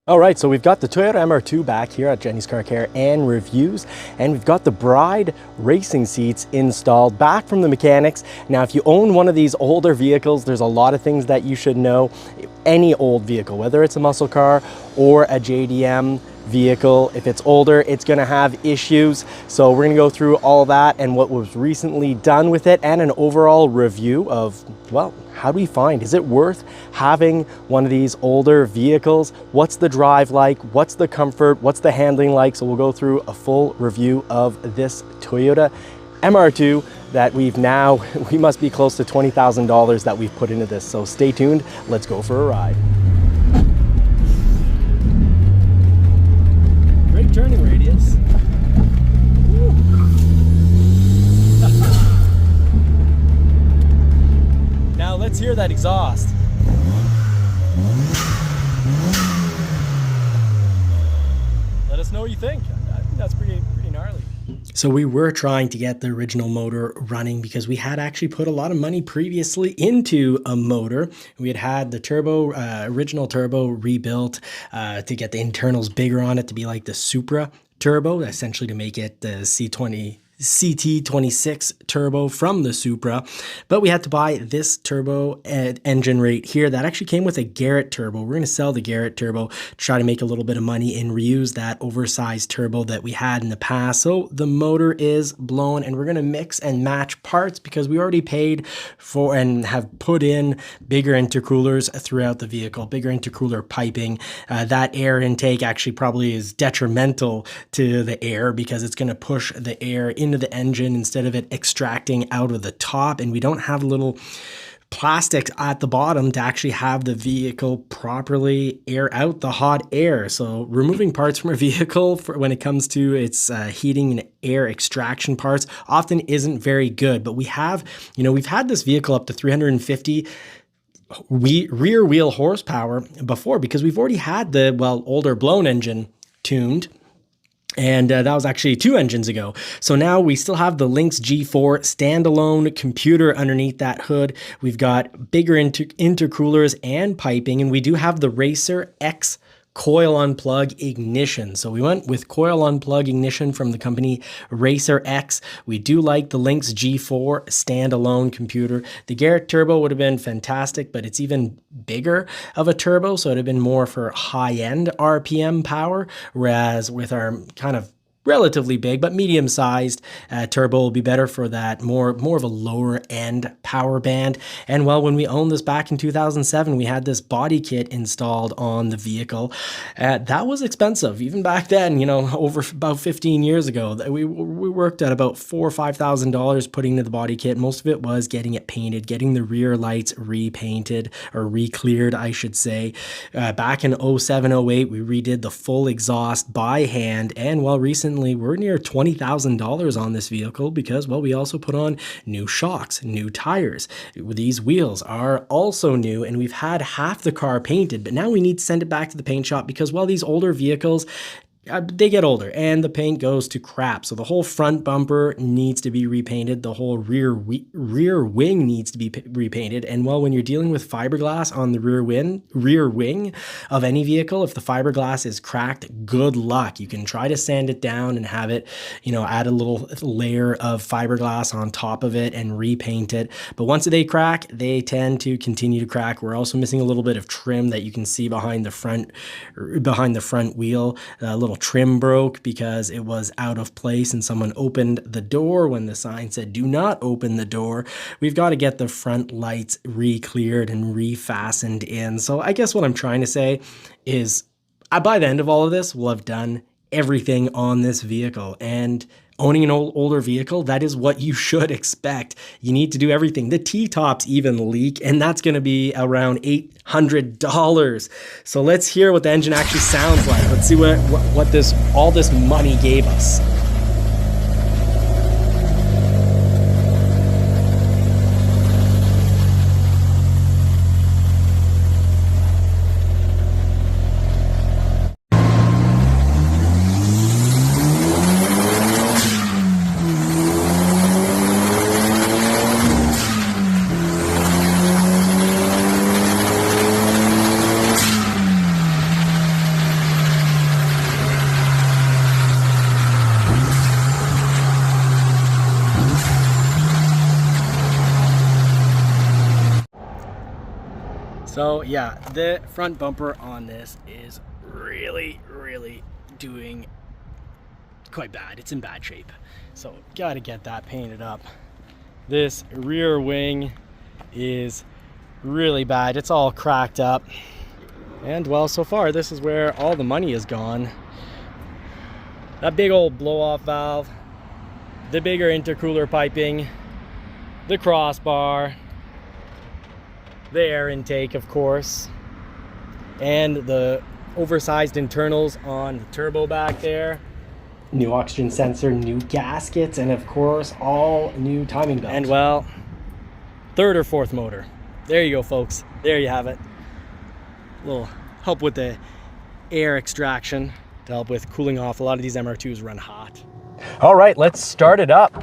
All right, so we've got the Toyota MR2 back here at Jenny's Car Care and Reviews, and we've got the Bride racing seats installed back from the mechanics. Now, if you own one of these older vehicles, there's a lot of things that you should know. Any old vehicle, whether it's a muscle car or a JDM vehicle, if it's older, it's gonna have issues. So we're gonna go through all that and what was recently done with it and an overall review of, well, how do we find, is it worth having one of these older vehicles? What's the drive like? What's the comfort? What's the handling like? So we'll go through a full review of this Toyota MR2 that we must be close to $20,000 that we've put into this. So stay tuned, let's go for a ride. Great turning radius. Now let's hear that exhaust. Let us know what you think. I think that's pretty gnarly. So we were trying to get the original motor running because we had actually put a lot of money previously into a motor. We had the turbo, original turbo rebuilt to get the internals bigger on it to be like the Supra turbo, essentially to make it the CT26 turbo from the Supra, but we had to buy this turbo engine right here that actually came with a Garrett turbo. We're going to sell the Garrett turbo, try to make a little bit of money and reuse that oversized turbo that we had in the past. So the motor is blown and we're going to mix and match parts because we already paid for and have put in bigger intercoolers throughout the vehicle, bigger intercooler piping. That air intake actually probably is detrimental to the air because it's going to push the air into the engine instead of it extracting out of the top, and we don't have little plastics at the bottom to actually have the vehicle properly air out the hot air. So removing parts from a vehicle when it comes to its heating and air extraction parts often isn't very good, but we've had this vehicle up to 350 rear wheel horsepower before because we've already had the older blown engine tuned. And that was actually 2 engines ago. So now we still have the Lynx G4 standalone computer underneath that hood. We've got bigger intercoolers and piping, and we do have the Racer X coil unplug ignition. So we went with coil unplug ignition from the company Racer X. We do like the Lynx G4 standalone computer. The Garrett turbo would have been fantastic, but it's even bigger of a turbo, so it would have been more for high-end RPM power, whereas with our kind of relatively big but medium-sized turbo will be better for that more of a lower end power band. And well, when we owned this back in 2007, we had this body kit installed on the vehicle. That was expensive even back then, over about 15 years ago. We worked at about $4,000 or $5,000 putting into the body kit. Most of it was getting it painted, getting the rear lights repainted or re-cleared, I should say. Back in 07, 08, we redid the full exhaust by hand, and recently we're near $20,000 on this vehicle because, we also put on new shocks, new tires. These wheels are also new, and we've had half the car painted, but now we need to send it back to the paint shop because, these older vehicles, they get older and the paint goes to crap. So the whole front bumper needs to be repainted. The whole rear wing needs to be repainted. And when you're dealing with fiberglass on the rear wing of any vehicle, if the fiberglass is cracked, good luck. You can try to sand it down and have it, add a little layer of fiberglass on top of it and repaint it. But once they crack, they tend to continue to crack. We're also missing a little bit of trim that you can see behind the front wheel. A little trim broke because it was out of place and someone opened the door when the sign said do not open the door. We've got to get the front lights re-cleared and refastened in. So I guess what I'm trying to say is by the end of all of this, we'll have done everything on this vehicle. And owning an older vehicle, that is what you should expect. You need to do everything. The T-tops even leak, and that's going to be around $800. So let's hear what the engine actually sounds like. Let's see what all this money gave us. So yeah, the front bumper on this is really doing quite bad. It's in bad shape. So gotta get that painted up. This rear wing is really bad. It's all cracked up. And well, so far this is where all the money is gone. That big old blow-off valve, the bigger intercooler piping, the crossbar, the air intake, of course, and the oversized internals on the turbo back there. New oxygen sensor, new gaskets, and of course, all new timing belts. And well, third or fourth motor. There you go, folks. There you have it. A little help with the air extraction to help with cooling off. A lot of these MR2s run hot. All right, let's start it up.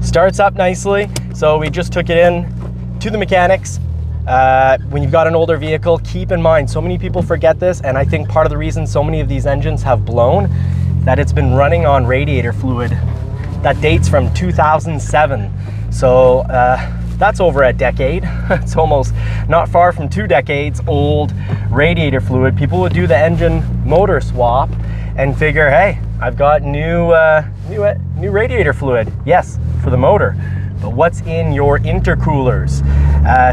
Starts up nicely. So we just took it in to the mechanics. When you've got an older vehicle, keep in mind, so many people forget this, and I think part of the reason so many of these engines have blown, that it's been running on radiator fluid that dates from 2007. So that's over a decade. It's almost not far from 2 decades old radiator fluid. People would do the engine motor swap and figure, hey, I've got new radiator fluid. Yes, for the motor. But what's in your intercoolers?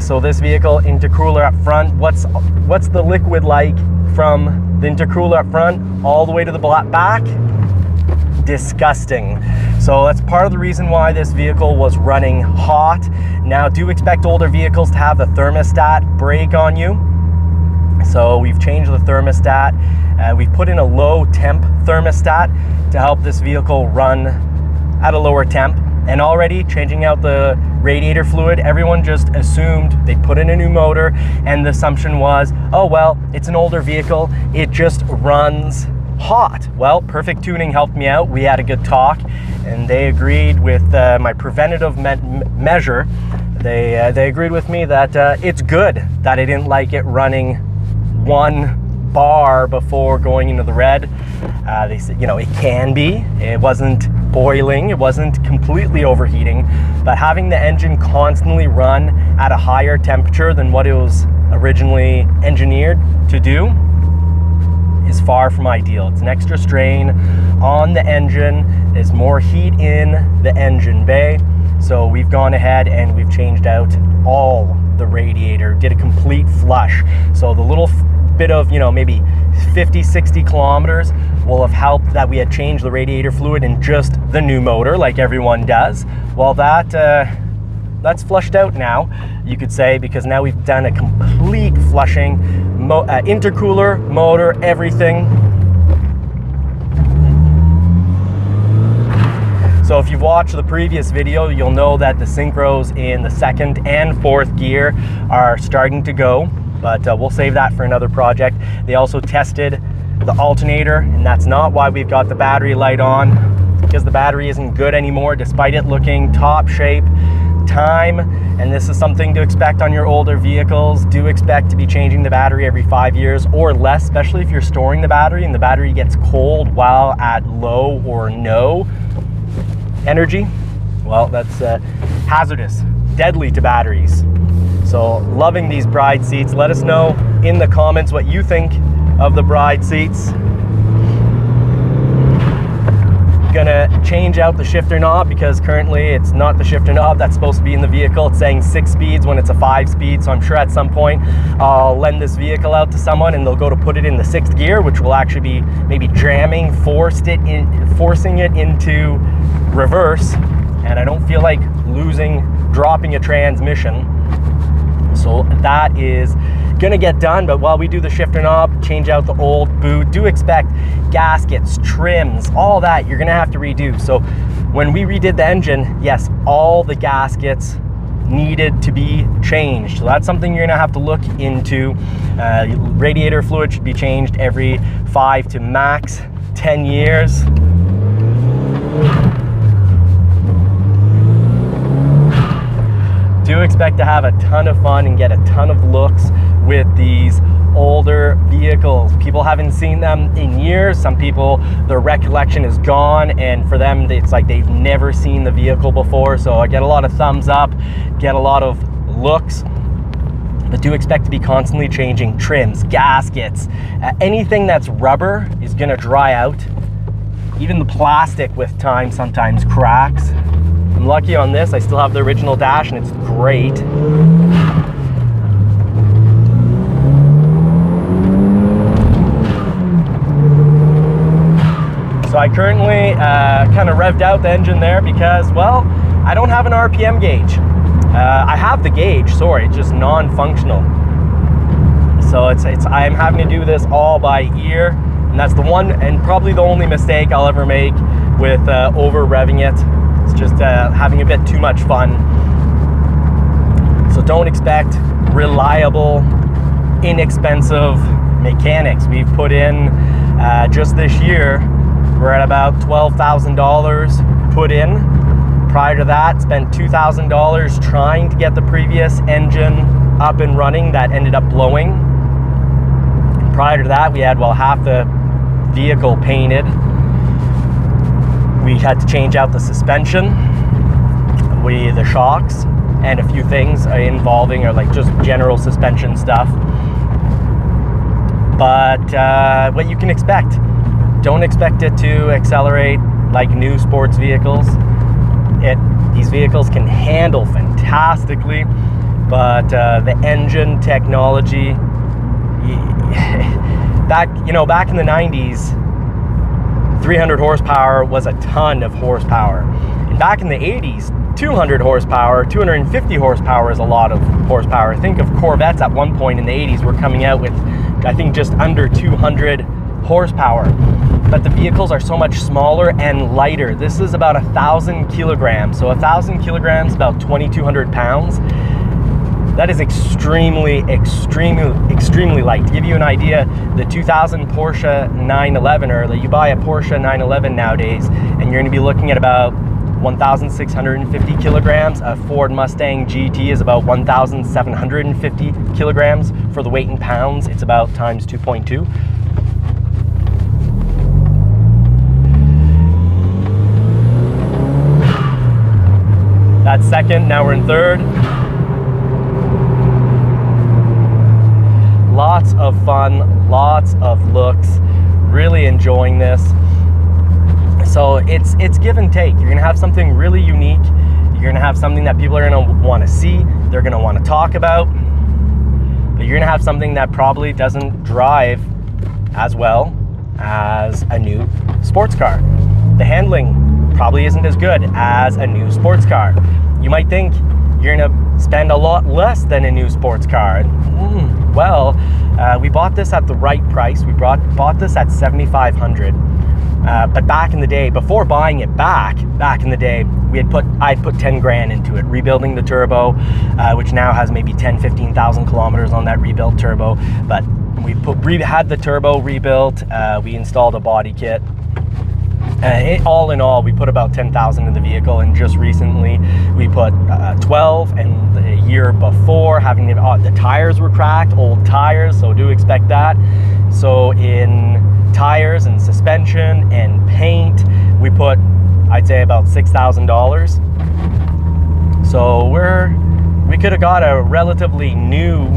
So this vehicle, intercooler up front, what's the liquid like from the intercooler up front all the way to the back? Disgusting. So that's part of the reason why this vehicle was running hot. Now, do expect older vehicles to have the thermostat break on you. So we've changed the thermostat. We've put in a low temp thermostat to help this vehicle run at a lower temp. And already changing out the radiator fluid, everyone just assumed they put in a new motor, and the assumption was, oh well, it's an older vehicle, it just runs hot. Well, Perfect Tuning helped me out. We had a good talk, and they agreed with my preventative measure. They agreed with me that it's good that I didn't like it running 1 bar before going into the red. They said, you know, it can be. It wasn't boiling, it wasn't completely overheating, but having the engine constantly run at a higher temperature than what it was originally engineered to do is far from ideal. It's an extra strain on the engine. There's more heat in the engine bay. So we've gone ahead and we've changed out all the radiator, did a complete flush. So the little bit of, you know, maybe 50, 60 kilometers will have helped that we had changed the radiator fluid in just the new motor, like everyone does. Well, that's flushed out now, you could say, because now we've done a complete flushing, intercooler, motor, everything. So if you've watched the previous video, you'll know that the synchros in the 2nd and 4th gear are starting to go, but we'll save that for another project. They also tested the alternator, and that's not why we've got the battery light on, because the battery isn't good anymore, despite it looking top shape. Time, and this is something to expect on your older vehicles. Do expect to be changing the battery every 5 years or less, especially if you're storing the battery and the battery gets cold while at low or no energy. Well, that's hazardous, deadly to batteries. So loving these Bride seats. Let us know in the comments what you think of the Bride seats. Gonna change out the shifter knob because currently it's not the shifter knob that's supposed to be in the vehicle. It's saying 6 speeds when it's a 5-speed. So I'm sure at some point I'll lend this vehicle out to someone and they'll go to put it in the 6th gear, which will actually be maybe jamming, forcing it into reverse. And I don't feel like dropping a transmission. So that is gonna get done, but while we do the shifter knob, change out the old boot, do expect gaskets, trims, all that you're gonna have to redo. So when we redid the engine, yes, all the gaskets needed to be changed. So that's something you're gonna have to look into. Radiator fluid should be changed every 5 to max 10 years. Do expect to have a ton of fun and get a ton of looks with these older vehicles. People haven't seen them in years. Some people, their recollection is gone, and for them it's like they've never seen the vehicle before. So I get a lot of thumbs up, get a lot of looks, but do expect to be constantly changing trims, gaskets. Anything that's rubber is gonna dry out. Even the plastic with time sometimes cracks. I'm lucky on this, I still have the original dash and it's great. So I currently kind of revved out the engine there because, well, I don't have an RPM gauge. I have the gauge, sorry, it's just non-functional. So I'm having to do this all by ear, and that's the one and probably the only mistake I'll ever make with over revving it. It's just having a bit too much fun. So don't expect reliable, inexpensive mechanics. We've put in just this year, we're at about $12,000 put in. Prior to that, spent $2,000 trying to get the previous engine up and running that ended up blowing. And prior to that, we had, well, half the vehicle painted. We had to change out the suspension, the shocks, and a few things involving or like just general suspension stuff. But what you can expect. Don't expect it to accelerate like new sports vehicles. These vehicles can handle fantastically, but the engine technology, back in the 90s, 300 horsepower was a ton of horsepower. And back in the 80s, 200 horsepower, 250 horsepower is a lot of horsepower. Think of Corvettes at one point in the 80s were coming out with, I think, just under 200 horsepower. But the vehicles are so much smaller and lighter. This is about 1,000 kilograms. So 1,000 kilograms, about 2,200 pounds. That is extremely, extremely light. To give you an idea, the 2000 Porsche 911, or you buy a Porsche 911 nowadays, and you're gonna be looking at about 1,650 kilograms. A Ford Mustang GT is about 1,750 kilograms. For the weight in pounds, it's about times 2.2. That's second, now we're in third. Lots of fun, lots of looks, really enjoying this. So it's give and take. You're gonna have something really unique. You're gonna have something that people are gonna wanna see, they're gonna wanna talk about, but you're gonna have something that probably doesn't drive as well as a new sports car. The handling probably isn't as good as a new sports car. You might think you're gonna spend a lot less than a new sports car. Well, we bought this at the right price. We bought this at $7,500. But back in the day, before buying it back in the day, I'd put 10 grand into it, rebuilding the turbo, which now has maybe 15,000 kilometers on that rebuilt turbo. But we had the turbo rebuilt, we installed a body kit. All in all, we put about 10,000 in the vehicle, and just recently we put 12, and the year before, having the tires were cracked, old tires, so do expect that. So in tires and suspension and paint, we put, I'd say, about $6,000. So we could have got a relatively new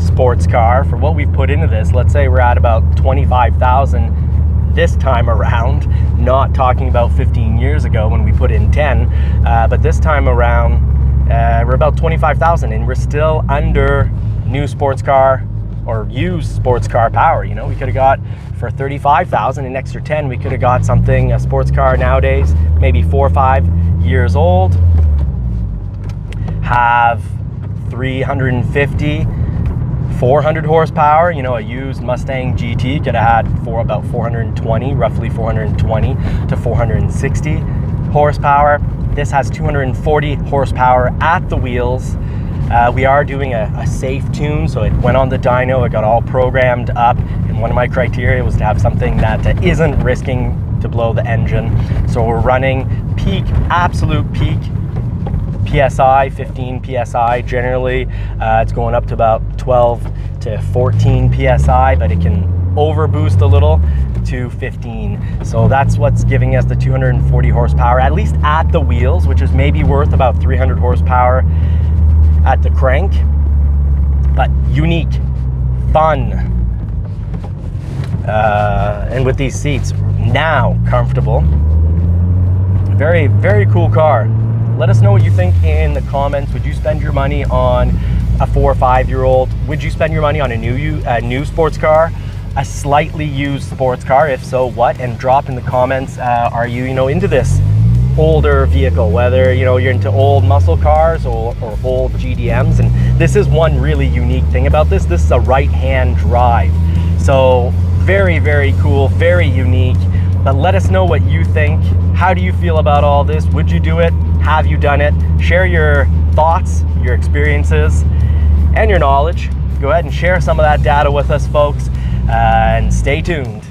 sports car for what we've put into this. Let's say we're at about 25,000 this time around, not talking about 15 years ago when we put in 10, but this time around we're about 25,000, and we're still under new sports car or used sports car power. You know, we could have got for 35,000 an extra 10, we could have got something, a sports car nowadays, maybe 4 or 5 years old, have 350 400 horsepower. You know, a used Mustang GT could have had about 420, roughly 420 to 460 horsepower. This has 240 horsepower at the wheels. We are doing a safe tune, so it went on the dyno, it got all programmed up, and one of my criteria was to have something that isn't risking to blow the engine. So we're running peak, absolute peak PSI, 15 PSI generally. It's going up to about 12 to 14 PSI, but it can overboost a little to 15. So that's what's giving us the 240 horsepower, at least at the wheels, which is maybe worth about 300 horsepower at the crank, but unique, fun, and with these seats, now comfortable. Very, very cool car. Let us know what you think in the comments. Would you spend your money on a 4 or 5 year old? Would you spend your money on a new sports car? A slightly used sports car? If so, what? And drop in the comments, are you, into this older vehicle, whether, you're into old muscle cars or old GDMs. And this is one really unique thing about this. This is a right-hand drive. So very, very cool, very unique. But let us know what you think. How do you feel about all this? Would you do it? Have you done it? Share your thoughts, your experiences, and your knowledge. Go ahead and share some of that data with us, folks, and stay tuned.